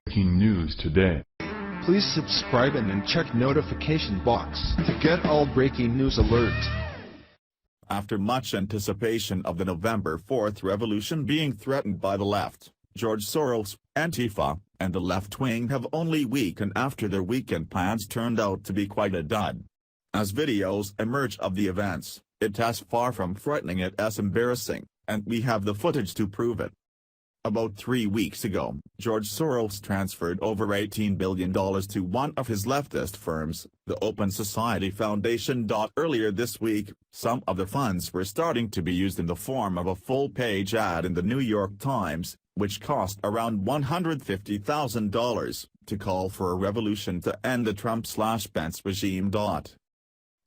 Breaking news today. Please subscribe and then check notification box to get all breaking news alerts. After much anticipation of the November 4th revolution being threatened by the left, George Soros, Antifa, and the left wing have only weakened after their weekend plans turned out to be quite a dud. As videos emerge of the events, it is far from frightening, it is embarrassing, and we have the footage to prove it. About 3 weeks ago, George Soros transferred over $18 billion to one of his leftist firms, the Open Society Foundation. Earlier this week, some of the funds were starting to be used in the form of a full-page ad in the New York Times, which cost around $150,000, to call for a revolution to end the Trump/Pence regime.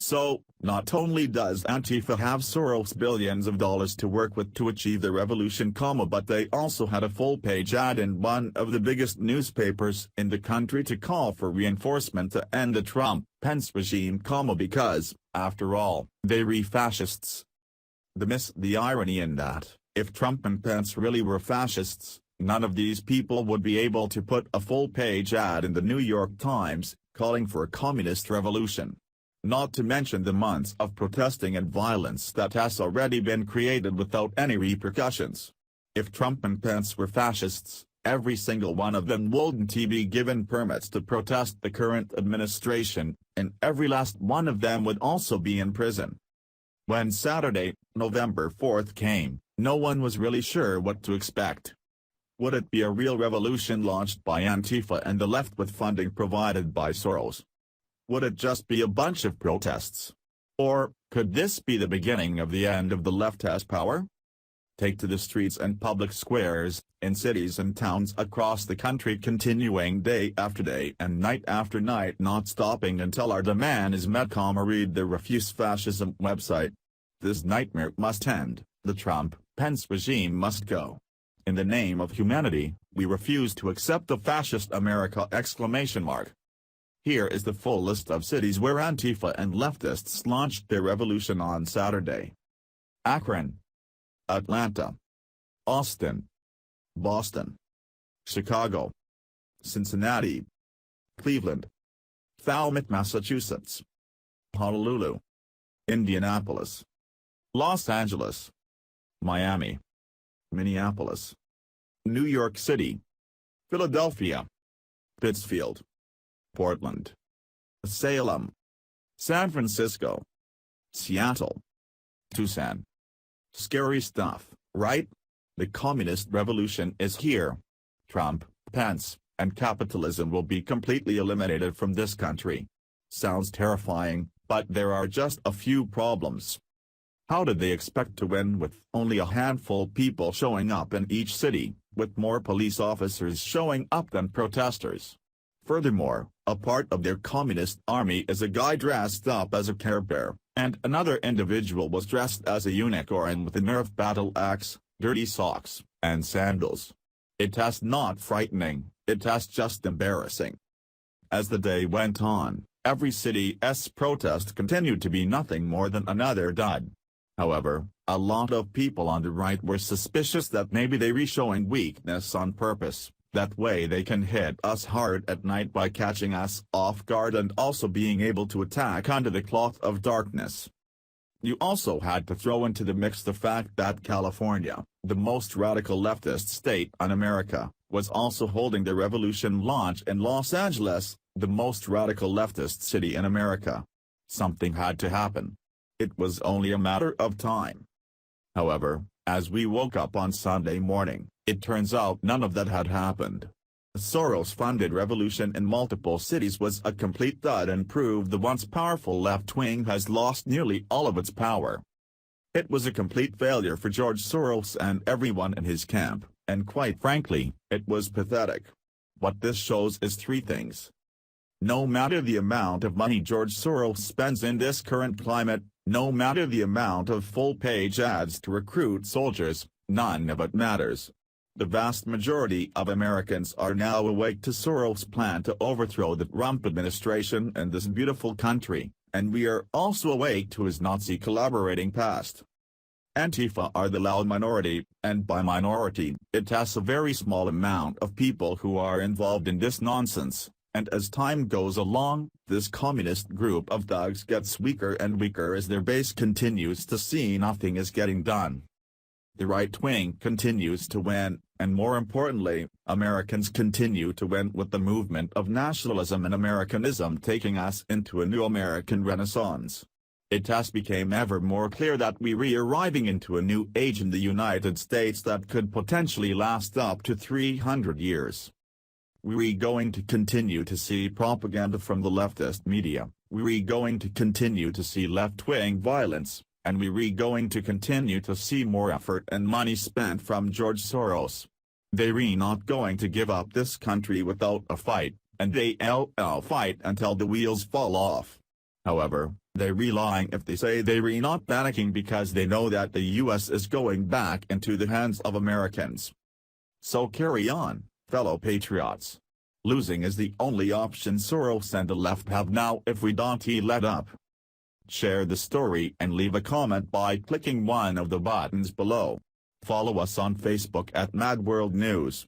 So, not only does Antifa have Soros billions of dollars to work with to achieve the revolution, but they also had a full-page ad in one of the biggest newspapers in the country to call for reinforcement to end the Trump-Pence regime, because, after all, they are fascists. The irony in that, if Trump and Pence really were fascists, none of these people would be able to put a full-page ad in the New York Times, calling for a communist revolution. Not to mention the months of protesting and violence that has already been created without any repercussions. If Trump and Pence were fascists, every single one of them wouldn't be given permits to protest the current administration, and every last one of them would also be in prison. When Saturday, November 4th came, no one was really sure what to expect. Would it be a real revolution launched by Antifa and the left with funding provided by Soros? Would it just be a bunch of protests? Or, could this be the beginning of the end of the left's power? Take to the streets and public squares, in cities and towns across the country, continuing day after day and night after night, not stopping until our demand is met. Read the Refuse Fascism website. This nightmare must end, the Trump-Pence regime must go. In the name of humanity, we refuse to accept the fascist America! Here is the full list of cities where Antifa and leftists launched their revolution on Saturday: Akron, Atlanta, Austin, Boston, Chicago, Cincinnati, Cleveland, Falmouth, Massachusetts, Honolulu, Indianapolis, Los Angeles, Miami, Minneapolis, New York City, Philadelphia, Pittsfield, Portland, Salem, San Francisco, Seattle, Tucson. Scary stuff, right? The communist revolution is here. Trump, Pence, and capitalism will be completely eliminated from this country. Sounds terrifying, but there are just a few problems. How did they expect to win with only a handful of people showing up in each city, with more police officers showing up than protesters? Furthermore, a part of their communist army is a guy dressed up as a Care Bear, and another individual was dressed as a unicorn with a Nerf battle axe, dirty socks, and sandals. It is not frightening, it is just embarrassing. As the day went on, every city's protest continued to be nothing more than another dud. However, a lot of people on the right were suspicious that maybe they were showing weakness on purpose. That way they can hit us hard at night by catching us off guard and also being able to attack under the cloth of darkness. You also had to throw into the mix the fact that California, the most radical leftist state in America, was also holding the revolution launch in Los Angeles, the most radical leftist city in America. Something had to happen. It was only a matter of time. However, as we woke up on Sunday morning, it turns out none of that had happened. The Soros-funded revolution in multiple cities was a complete dud and proved the once powerful left wing has lost nearly all of its power. It was a complete failure for George Soros and everyone in his camp, and quite frankly, it was pathetic. What this shows is three things. No matter the amount of money George Soros spends in this current climate, no matter the amount of full-page ads to recruit soldiers, none of it matters. The vast majority of Americans are now awake to Soros' plan to overthrow the Trump administration and this beautiful country, and we are also awake to his Nazi collaborating past. Antifa are the loud minority, and by minority, it has a very small amount of people who are involved in this nonsense, and as time goes along, this communist group of thugs gets weaker and weaker as their base continues to see nothing is getting done. The right wing continues to win, and more importantly, Americans continue to win with the movement of nationalism and Americanism taking us into a new American Renaissance. It has become ever more clear that we are arriving into a new age in the United States that could potentially last up to 300 years. We're going to continue to see propaganda from the leftist media, we're going to continue to see left-wing violence, and we're going to continue to see more effort and money spent from George Soros. They're not going to give up this country without a fight, and they'll fight until the wheels fall off. However, they're lying if they say they're not panicking because they know that the US is going back into the hands of Americans. So carry on, fellow patriots. Losing is the only option Soros and the left have now if we don't let up. Share the story and leave a comment by clicking one of the buttons below. Follow us on Facebook at Mad World News.